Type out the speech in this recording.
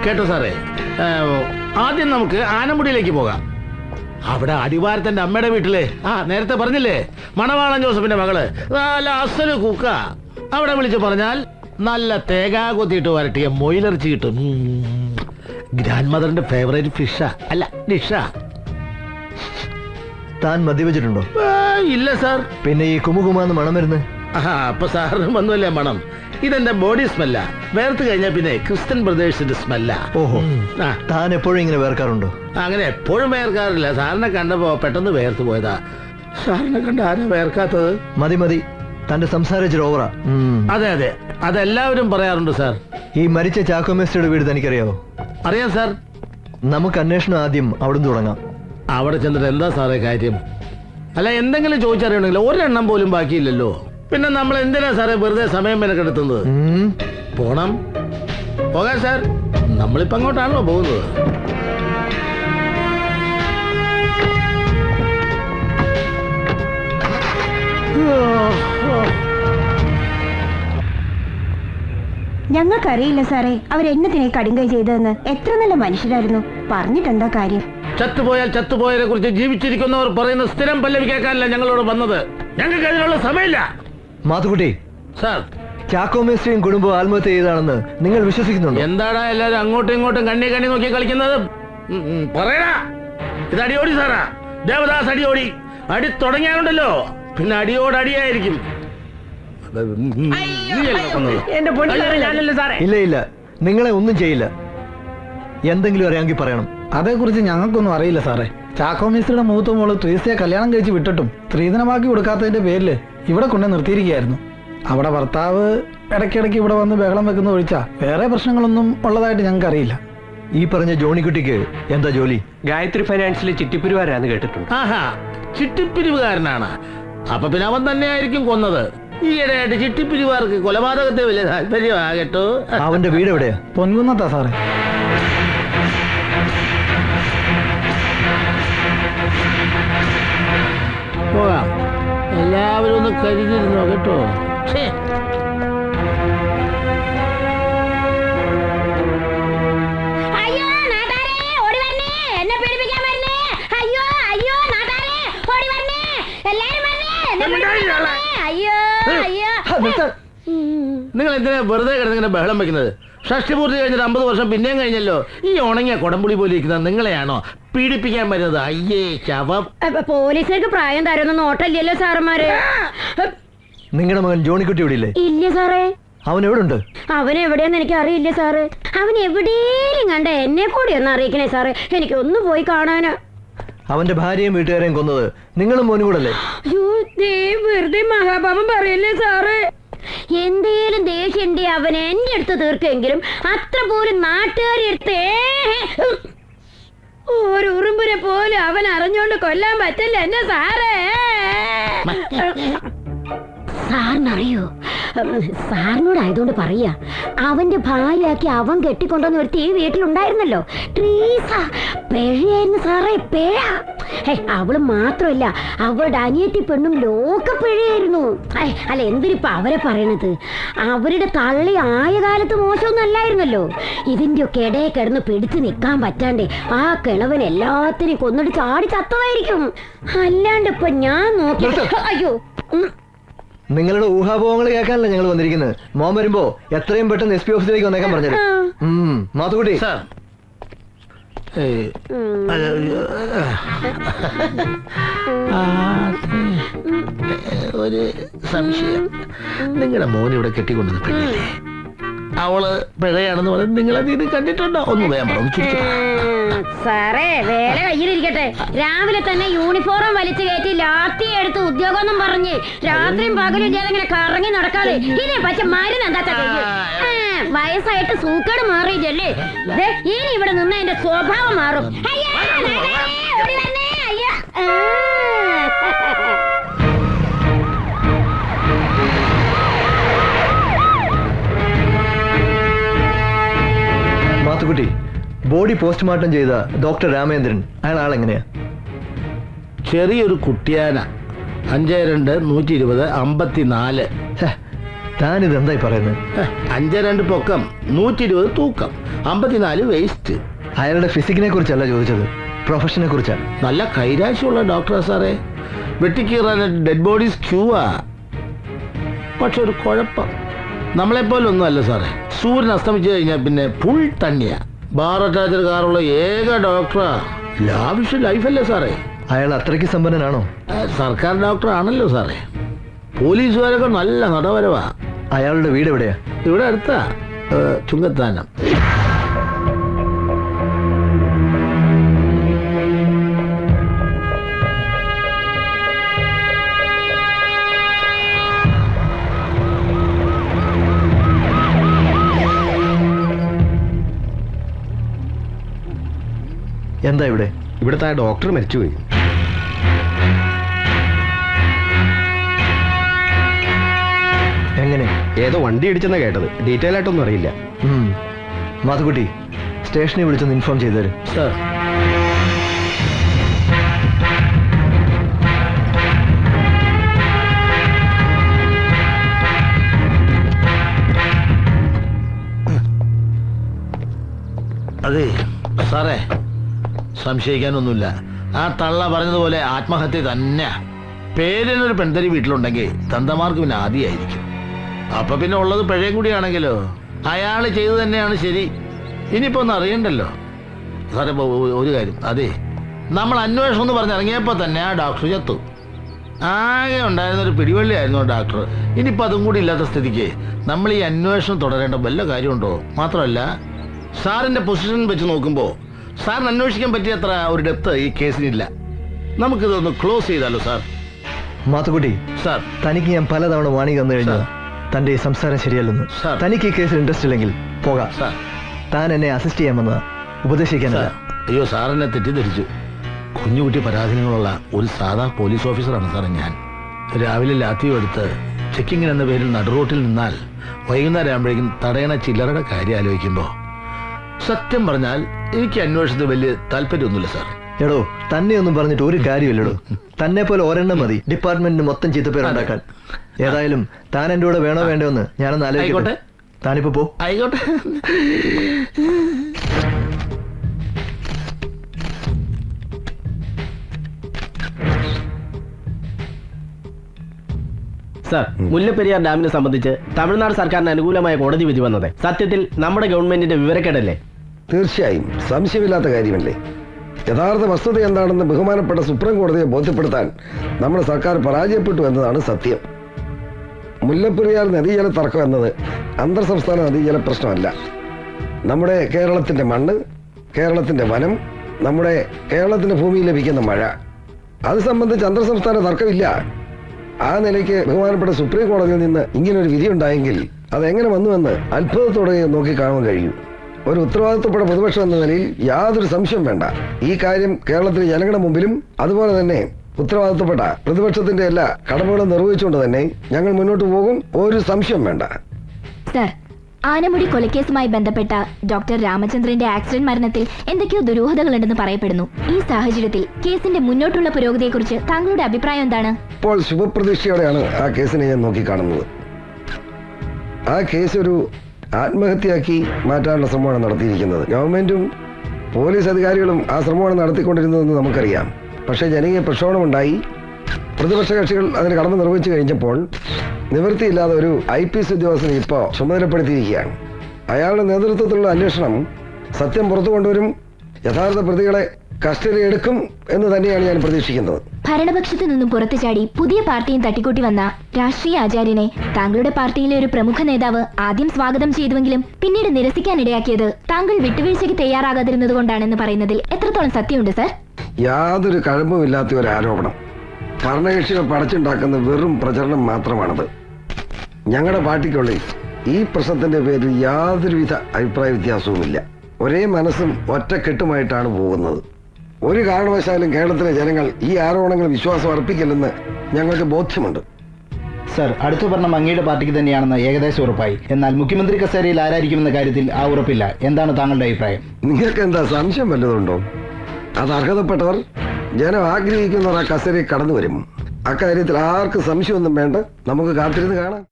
കേട്ടോ സാറേ, ആദ്യം നമുക്ക് ആനമുടിയിലേക്ക് പോകാം. അവിടെ അടിവാരത്തിന്റെ അമ്മയുടെ വീട്ടില് നേരത്തെ പറഞ്ഞില്ലേ മണവാളൻ ജോസഫിന്റെ മകള് നല്ല അസല് കുക്ക. അവിടെ വിളിച്ച് പറഞ്ഞാൽ നല്ല തേങ്ങ കൊത്തിയിട്ട് വരട്ടിയ മൊയിലിറച്ചി കിട്ടും. ഗ്രാൻഡ് മദറിന്റെ ഫേവറേറ്റ് ഫിഷാ, അല്ല ഡിഷാ. താൻ മദ്യപിച്ചിട്ടുണ്ടോ? ഇല്ല സാർ. പിന്നെ ഈ കുമുകുമാന്ന് മണം വരുന്നത്? അപ്പൊ സാറിന് വന്നുവല്ലേ മണം? ഇതെന്റെ ബോഡി സ്മെല്ല. വേർത്ത് കഴിഞ്ഞാൽ പിന്നെ ക്രിസ്ത്യൻ ബ്രദേഴ്സിന്റെ സ്മെല്ല. ഓഹോ, താൻ എപ്പോഴും ഇങ്ങനെ വേർക്കാറുണ്ടോ? അങ്ങനെ എപ്പോഴും വേർക്കാറില്ല. സാറിനെ കണ്ടപ്പോ പെട്ടെന്ന് വേർത്ത് പോയതാ. സാറിനെ കണ്ട ആരാ വേർക്കാത്തത്? മതി മതി, തന്റെ സംസാരിച്ചൊരു ഓവറാ. അതെ അതെ, അതെല്ലാവരും പറയാറുണ്ട് സാർ. ഈ മരിച്ച ചാക്കോ മേസ്ത്രിയുടെ വീട് തനിക്കറിയാവോ? അറിയാം സാർ. നമുക്ക് അന്വേഷണം ആദ്യം അവിടുന്ന് തുടങ്ങാം. അവിടെ ചെന്നിട്ട് എന്താ സാറേ കാര്യം? അല്ല, എന്തെങ്കിലും ചോദിച്ചറിയണമെങ്കിൽ ഒരെണ്ണം പോലും ബാക്കിയില്ലല്ലോ. പിന്നെ നമ്മൾ എന്തിനാ സാറേ വെറുതെ സമയം മെനക്കെടുത്തുന്നത്? പോണം, പോകാം സാർ. നമ്മളിപ്പോ അങ്ങോട്ടാണല്ലോ പോകുന്നത്. ഞങ്ങൾക്കറിയില്ല സാറേ അവരെന്നതിനെ കടുങ്കൈ ചെയ്തതെന്ന്. എത്ര നല്ല മനുഷ്യരായിരുന്നു. പറഞ്ഞിട്ടെന്താ കാര്യം? ചത്തുപോയാൽ ചത്തുപോയതിനെ കുറിച്ച് ജീവിച്ചിരിക്കുന്നവർ പറയുന്ന സ്ഥിരം പല്ലവി കേൾക്കാനല്ല ഞങ്ങളോട് വന്നത്. ഞങ്ങൾക്ക് അതിനുള്ള സമയമില്ല. മാത്തുക്കുട്ടി സാർ, ചാക്കോ മേസ്ത്രിയും കുടുംബം ആത്മഹത്യ ചെയ്തതാണെന്ന് നിങ്ങൾ വിശ്വസിക്കുന്നുണ്ടോ? എന്താടാ എല്ലാരും അങ്ങോട്ടും ഇങ്ങോട്ടും കണ്ണി നോക്കി കളിക്കുന്നത്? പറയടാ. ഇത് അടിയോടി സാറാ, ദേവദാസ് അടിയോടി. അടി തുടങ്ങിയാലുണ്ടല്ലോ പിന്നെ അടിയോടടിയായിരിക്കും. ഇല്ല ഇല്ല, നിങ്ങളെ ഒന്നും ചെയ്യില്ല. എന്തെങ്കിലും അറിയാമെങ്കിൽ പറയണം. അതേക്കുറിച്ച് ഞങ്ങൾക്കൊന്നും അറിയില്ല സാറേ. ചാക്കോ മേസ്ത്രിയുടെ മൂത്ത മോള് ട്രീസിയെ കല്യാണം കഴിച്ച് വിട്ടിട്ടും സ്ത്രീധനമാക്കി കൊടുക്കാത്തതിന്റെ പേരില് ഇവിടെ കൊണ്ടു നിർത്തിയിരിക്കുകയായിരുന്നു. അവിടെ ഭർത്താവ് ഇടയ്ക്കിടയ്ക്ക് ഇവിടെ വന്ന് ബഹളം വെക്കുന്ന ഒഴിച്ചാ വേറെ പ്രശ്നങ്ങളൊന്നും ഉള്ളതായിട്ട് ഞങ്ങൾക്ക് അറിയില്ല. ഈ പറഞ്ഞ ജോണിക്കുട്ടിക്ക് എന്താ ജോലി? ഗായത്രി ഫൈനാൻസിലെ ചിട്ടിപ്പിരിവാരാന്ന് കേട്ടിട്ടുണ്ട്. ആഹാ, ചിട്ടിപ്പിരിവുകാരനാണ്. അപ്പൊ പിന്നെ അവൻ തന്നെയായിരിക്കും കൊന്നത്. ഈയിടെയായിട്ട് ചിട്ടിപ്പിരിവാർക്ക് കൊലപാതകത്തെ വലിയ താല്പര്യമാകട്ടോ. അവന്റെ വീട് എവിടെയാ? പൊൻകുന്നത്താ സാറേ. പോകാം, എല്ലാവരും ഒന്ന് കരുതിരുന്നോ കേട്ടോ. നിങ്ങൾ എന്തിനാ വെറുതെ കിടന്നിങ്ങനെ ബഹളം വെക്കുന്നത്? ഷഷ്ടിപൂർത്തി കഴിഞ്ഞിട്ട് 50 വർഷം പിന്നെയും കഴിഞ്ഞല്ലോ. ഈ ഉണങ്ങിയ കൊടംപുളി പോലെ ഇരിക്കുന്നത് നിങ്ങളെയാണോ പീഡിപ്പിക്കാൻ വരുന്നത്? അയ്യേ ശവം. പോലീസുകാർക്ക് പ്രായം തരുന്ന നോട്ടല്ലല്ലോ സാറന്മാര്. നിങ്ങളുടെ മകൻ ജോണിക്കുട്ടി ഇവിടെ ഇല്ലേ? ഇല്ല സാറേ. അവൻ എവിടെ ഉണ്ട്? അവൻ എവിടെയാന്ന് എനിക്ക് അറിയില്ല സാറേ. അവൻ എവിടെയും കണ്ട എന്നെ കൂടി ഒന്ന് അറിയിക്കണേ സാറേ. എനിക്ക് ഒന്ന് പോയി കാണാനാ. അവന്റെ ഭാര്യയും വീട്ടുകാരെയും കൊന്നത് നിങ്ങളും മോനും കൂടല്ലേ? വെറുതെ മഹാപാപം പറയല്ലേ സാറേ. എന്തേലും ദേഷ്യണ്ടേ അവൻ എന്റെ അടുത്ത് തീർക്കെങ്കിലും അത്ര പോലും നാട്ടുകാരെ അടുത്ത് ഒരു ഉറുമ്പിനെ പോലും അവൻ അറിഞ്ഞോണ്ട് കൊല്ലാൻ പറ്റില്ല എന്നെ സാറേ. സാറിനറിയോ? സാറിനോടായതുകൊണ്ട് പറയാ, അവന്റെ ഭാര്യയാക്കി അവൻ കെട്ടിക്കൊണ്ടുവന്ന ഒരു തീ വീട്ടിലുണ്ടായിരുന്നല്ലോ, ട്രീസ. പിഴയായിരുന്നു സാറേ, പിഴ. അവള് മാത്രമല്ല, അവളുടെ അനിയത്തി പെണ്ണും ലോക പിഴയായിരുന്നു. അല്ല, എന്തിനിപ്പ അവരെ പറയണത്? അവരുടെ തള്ളി ആയ കാലത്ത് മോശമൊന്നും അല്ലായിരുന്നല്ലോ. ഇതിന്റെ ഒക്കെ ഇടയെ കിടന്ന് പിടിച്ചു നിൽക്കാൻ പറ്റാണ്ടേ ആ കിളവൻ എല്ലാത്തിനെയും കൊന്നിട്ട് ചാടി ചത്തതായിരിക്കും. അല്ലാണ്ട് ഇപ്പൊ ഞാൻ നോക്കി. അയ്യോ, നിങ്ങളുടെ ഊഹാപോഹങ്ങൾ കേൾക്കാനല്ല ഞങ്ങൾ വന്നിരിക്കുന്നത്. മോൻ വരുമ്പോ എത്രയും പെട്ടെന്ന് SP ഓഫീസിലേക്ക് വന്നേക്കാൻ പറഞ്ഞത്. മാത്തുക്കുട്ടി, ഒരു സംശയം. നിങ്ങളുടെ മോൻ ഇവിടെ കെട്ടിക്കൊണ്ടത് പെണ്ണില്ലേ? അവള് പിഴയാണെന്ന് പറയുന്നത് നിങ്ങൾ അതിന് കണ്ടിട്ടുണ്ടോ? ഒന്ന് വേഗം സാറേ, വേല കയ്യിലിരിക്കട്ടെ. രാവിലെ തന്നെ യൂണിഫോം വലിച്ചു കയറ്റി ലാത്തി എടുത്ത് ഉദ്യോഗം പറഞ്ഞ് രാത്രിയും പകലും ഇല്ലാതെ ഇങ്ങനെ കറങ്ങി നടക്കാതെ ഇതിനെ പറ്റി മരുന്ന് എന്താ? വയസ്സായിട്ട് സൂക്കേട് മാറിയില്ലേ? ഇനി ഇവിടെ നിന്ന് എന്റെ സ്വഭാവം മാറും. മാത്തുക്കുട്ടി, ബോഡി പോസ്റ്റ്മോർട്ടം ചെയ്ത ഡോക്ടർ രാമേന്ദ്രൻ, അയാൾ ആളെങ്ങനെയാ? ചെറിയൊരു കുട്ടിയാന. 52, 120, 54. താനിത് എന്തായി പറയുന്നത്? 5'2" പൊക്കം, 120 തൂക്കം, 54 വേസ്റ്റ്. അയാളുടെ ഫിസിക്കിനെ കുറിച്ചല്ല ചോദിച്ചത്, പ്രൊഫഷനെ കുറിച്ചാണ്. നല്ല കൈരാശ്യമുള്ള ഡോക്ടറാ സാറേ. വെട്ടിക്കീറാൻ ഡെഡ് ബോഡീസ് ക്യൂവാ. പക്ഷെ ഒരു കുഴപ്പം, നമ്മളെപ്പോലൊന്നും അല്ല സാറേ. സൂര്യൻ അസ്തമിച്ചു കഴിഞ്ഞാൽ പിന്നെ ഫുൾ തണ്ണിയാ. ബാർ അറ്റാച്ചഡ് കാറുള്ള ഏക ഡോക്ടറാ. ലാവിഷ് ലൈഫല്ലേ സാറേ. അയാൾ അത്രയ്ക്ക് സമ്പന്നനാണോ? സർക്കാർ ഡോക്ടർ ആണല്ലോ സാറേ. പോലീസുകാരൊക്കെ നല്ല നടവരവാ. അയാളുടെ വീട് എവിടെയാ? ഇവിടെ അടുത്താ, ചുങ്കത്താനം. എന്താ ഇവിടെ? ഇവിടുത്തെ ആ ഡോക്ടർ മരിച്ചുപോയി. എങ്ങനെ? ഏതോ വണ്ടി ഇടിച്ചെന്നാ കേട്ടത്. ഡീറ്റെയിൽ ആയിട്ടൊന്നും അറിയില്ല. മാത്തുക്കുട്ടി, സ്റ്റേഷനിൽ വിളിച്ചൊന്ന് ഇൻഫോം ചെയ്തു തരും. സാർ, അതെ സാറേ, സംശയിക്കാനൊന്നുമില്ല. ആ തള്ള പറഞ്ഞതുപോലെ ആത്മഹത്യ തന്നെ. പേരിനൊരു പെൺതരി വീട്ടിലുണ്ടെങ്കിൽ തന്തമാർക്ക് പിന്നെ ആദ്യമായിരിക്കും. അപ്പൊ പിന്നെ ഉള്ളത് പിഴയും കൂടിയാണെങ്കിലോ അയാൾ ചെയ്തു തന്നെയാണ് ശരി. ഇനിയിപ്പോ ഒന്നും അറിയണ്ടല്ലോ സാറേ. ഒരു കാര്യം, അതെ, നമ്മൾ അന്വേഷണം എന്ന് പറഞ്ഞിറങ്ങിയപ്പോ തന്നെ ആ ഡോക്ടർ ചത്തു. ആകെ ഉണ്ടായിരുന്നൊരു പിടിവള്ളിയായിരുന്നു ആ ഡോക്ടർ. ഇനിയിപ്പോൾ അതും കൂടി ഇല്ലാത്ത സ്ഥിതിക്ക് നമ്മൾ ഈ അന്വേഷണം തുടരേണ്ട വല്ല കാര്യമുണ്ടോ? മാത്രമല്ല, സാറിന്റെ പൊസിഷൻ വെച്ച് നോക്കുമ്പോൾ സാറിന് അന്വേഷിക്കാൻ പറ്റിയ അത്ര ഒരു ഡെപ്ത് ഈ കേസിനില്ല. നമുക്കിതൊന്ന് ക്ലോസ് ചെയ്താലോ സാർ? മാത്തുക്കുട്ടി സാർ, തനിക്ക് ഞാൻ പലതവണ വാണി തന്നു കഴിഞ്ഞു. തന്റെ ഈ സംസാരം ശരിയല്ലെന്ന്. സാർ. തനിക്ക് ഈ കേസിൽ ഇൻട്രസ്റ്റ് ഇല്ലെങ്കിൽ പോകാം. സാർ, താൻ എന്നെ അസിസ്റ്റ് ചെയ്യാൻ വന്നതാ, ഉപദേശിക്കാനല്ല. സാർ, അയ്യോ, സാറിനെ തെറ്റിദ്ധരിച്ചു. കുഞ്ഞുകുട്ടി പരാധീനങ്ങളുള്ള ഒരു സാധാ പോലീസ് ഓഫീസറാണ് സാറേ ഞാൻ. രാവിലെ ലാത്തിയും എടുത്ത് ചെക്കിങ്ങിന് എന്ന പേരിൽ നടുറോട്ടിൽ നിന്നാൽ വൈകുന്നേരം ആകുമ്പോഴേക്കും തടയണ ചില്ലറയുടെ കാര്യം ആലോചിക്കുമ്പോൾ സത്യം പറഞ്ഞാൽ എനിക്ക് അന്വേഷണത്തിൽ വലിയ താല്പര്യമൊന്നുമില്ല സാർ. എടോ, തന്നെ ഒന്നും പറഞ്ഞിട്ട് ഒരു കാര്യമില്ലടോ. തന്നെ പോലെ ഒരെണ്ണം മതി ഡിപ്പാർട്ട്മെന്റിന് മൊത്തം ചീത്തപ്പേരുണ്ടാക്കാൻ. ഏതായാലും താൻ എൻ്റെ കൂടെ വേണോ വേണ്ടോ എന്ന് ഞാനൊന്ന് ആലോചിക്കട്ടെ. താനിപ്പോ പോ. ആയിക്കോട്ടെ. സാർ, മുല്ലപ്പെരിയാർ ഡാമിനെ സംബന്ധിച്ച് തമിഴ്നാട് സർക്കാരിന് അനുകൂലമായ കോടതി വിധി വന്നത് സത്യത്തിൽ നമ്മുടെ ഗവൺമെന്റിന്റെ വിവരക്കേടല്ലേ? തീർച്ചയായും സംശയമില്ലാത്ത കാര്യമല്ലേ. യഥാർത്ഥ വസ്തുത എന്താണെന്ന് ബഹുമാനപ്പെട്ട സുപ്രീം കോടതിയെ ബോധ്യപ്പെടുത്താൻ നമ്മുടെ സർക്കാർ പരാജയപ്പെട്ടു എന്നതാണ് സത്യം. മുല്ലപ്പെരിയാർ നദീജല തർക്കം എന്നത് അന്തർ സംസ്ഥാന നദീജല പ്രശ്നമല്ല. നമ്മുടെ കേരളത്തിന്റെ മണ്ണ്, കേരളത്തിന്റെ വനം, നമ്മുടെ കേരളത്തിന്റെ ഭൂമിയിൽ ലഭിക്കുന്ന മഴ, അത് സംബന്ധിച്ച് അന്തർ സംസ്ഥാന തർക്കമില്ല. ആ നിലയ്ക്ക് ബഹുമാനപ്പെട്ട സുപ്രീം കോടതിയിൽ നിന്ന് ഇങ്ങനൊരു വിധി ഉണ്ടായെങ്കിൽ അതെങ്ങനെ വന്നുവെന്ന് അത്ഭുതത്തോടെ നോക്കി കാണാൻ കഴിയും. ഒരു ഉത്തരവാദിത്വപ്പെട്ട പ്രതിപക്ഷം എന്ന നിലയിൽ യാതൊരു സംശയം വേണ്ട, ഈ കാര്യം കേരളത്തിലെ ജനങ്ങളുടെ മുമ്പിലും അതുപോലെ തന്നെ ഉത്തരവാദിത്വപ്പെട്ട പ്രതിപക്ഷത്തിന്റെ എല്ലാ കടമകളും നിർവഹിച്ചുകൊണ്ട് തന്നെ ഞങ്ങൾ മുന്നോട്ട് പോകും. ഒരു സംശയം വേണ്ട. സർ, ആനമുടി കൊലക്കേസുമായി ബന്ധപ്പെട്ട ഡോക്ടർ രാമചന്ദ്രന്റെ ആക്സിഡന്റ് മരണത്തിൽ എന്തൊക്കെയോ ദുരൂഹതകളുണ്ടെന്ന് പറയപ്പെടുന്നു. ഈ സാഹചര്യത്തിൽ കേസിന്റെ മുന്നോട്ടുള്ള പുരോഗതിയെക്കുറിച്ച് താങ്കളുടെ അഭിപ്രായം എന്താണ്? ഇപ്പോൾ ശുഭപ്രതീക്ഷയോടെയാണ് ആ കേസിനെ ഞാൻ നോക്കിക്കാണുന്നത്. ആ കേസ് ഒരു ആത്മഹത്യയാക്കി മാറ്റാനുള്ള ശ്രമമാണ് നടത്തിയിരിക്കുന്നത്. ഗവൺമെന്റും പോലീസ് അധികാരികളും ആ ശ്രമമാണ് നടത്തിക്കൊണ്ടിരുന്നതെന്ന് നമുക്കറിയാം. പക്ഷേ ജനകീയ പ്രക്ഷോഭമുണ്ടായി, പ്രതിപക്ഷ കക്ഷികൾ അതിന് കടമ നിർവഹിച്ചു കഴിഞ്ഞപ്പോൾ നിവൃത്തിയില്ലാതെ ഒരു IPS ഉദ്യോഗസ്ഥനെ ഇപ്പോൾ ചുമതലപ്പെടുത്തിയിരിക്കുകയാണ്. അയാളുടെ നേതൃത്വത്തിലുള്ള അന്വേഷണം സത്യം പുറത്തു കൊണ്ടുവരും, യഥാർത്ഥ പ്രതികളെ കസ്റ്റഡി എടുക്കും എന്ന് തന്നെയാണ് ഞാൻ പ്രതീക്ഷിക്കുന്നത്. ഭരണപക്ഷത്തു നിന്നും പുറത്തു ചാടി പുതിയ പാർട്ടിയും തട്ടിക്കൂട്ടി വന്ന രാഷ്ട്രീയ ആചാര്യനെ താങ്കളുടെ പാർട്ടിയിലെ ഒരു പ്രമുഖ നേതാവ് ആദ്യം സ്വാഗതം ചെയ്തുവെങ്കിലും പിന്നീട് നിരസിക്കാനിടയാക്കിയത് താങ്കൾ വിട്ടുവീഴ്ചയ്ക്ക് തയ്യാറാകാതിരുന്നത് കൊണ്ടാണെന്ന് പറയുന്നതിൽ എത്രത്തോളം സത്യമുണ്ട് സർ? യാതൊരു കഴമ്പുമില്ലാത്ത ഒരു ആരോപണം. ഭരണകക്ഷികൾ പടച്ചുണ്ടാക്കുന്ന വെറും പ്രചരണം മാത്രമാണത്. ഞങ്ങളുടെ പാർട്ടിക്കുള്ളിൽ ഈ പ്രശ്നത്തിന്റെ പേരിൽ യാതൊരുവിധ അഭിപ്രായ വ്യത്യാസവുമില്ല. ഒരേ മനസ്സും ഒറ്റക്കെട്ടുമായിട്ടാണ് പോകുന്നത്. ഒരു കാരണവശാലും കേരളത്തിലെ ജനങ്ങൾ ഈ ആരോപണങ്ങൾ വിശ്വാസം അർപ്പിക്കില്ലെന്ന് ഞങ്ങൾക്ക് ബോധ്യമുണ്ട്. സർ, അടുത്ത ഭരണം അങ്ങയുടെ പാർട്ടിക്ക് തന്നെയാണെന്ന് ഏകദേശം ഉറപ്പായി. എന്നാൽ മുഖ്യമന്ത്രി കസേരയിൽ ആരായിരിക്കുമെന്ന കാര്യത്തിൽ ആ ഉറപ്പില്ല. എന്താണ് താങ്കളുടെ അഭിപ്രായം? നിങ്ങൾക്ക് എന്താ സംശയം വല്ലതുണ്ടോ? അത് അർഹതപ്പെട്ടവർ, ജനം ആഗ്രഹിക്കുന്നവർ ആ കസേരയിൽ കടന്നു വരും. അക്കാര്യത്തിൽ ആർക്കും സംശയമൊന്നും വേണ്ട. നമുക്ക് കാത്തിരുന്ന് കാണാം.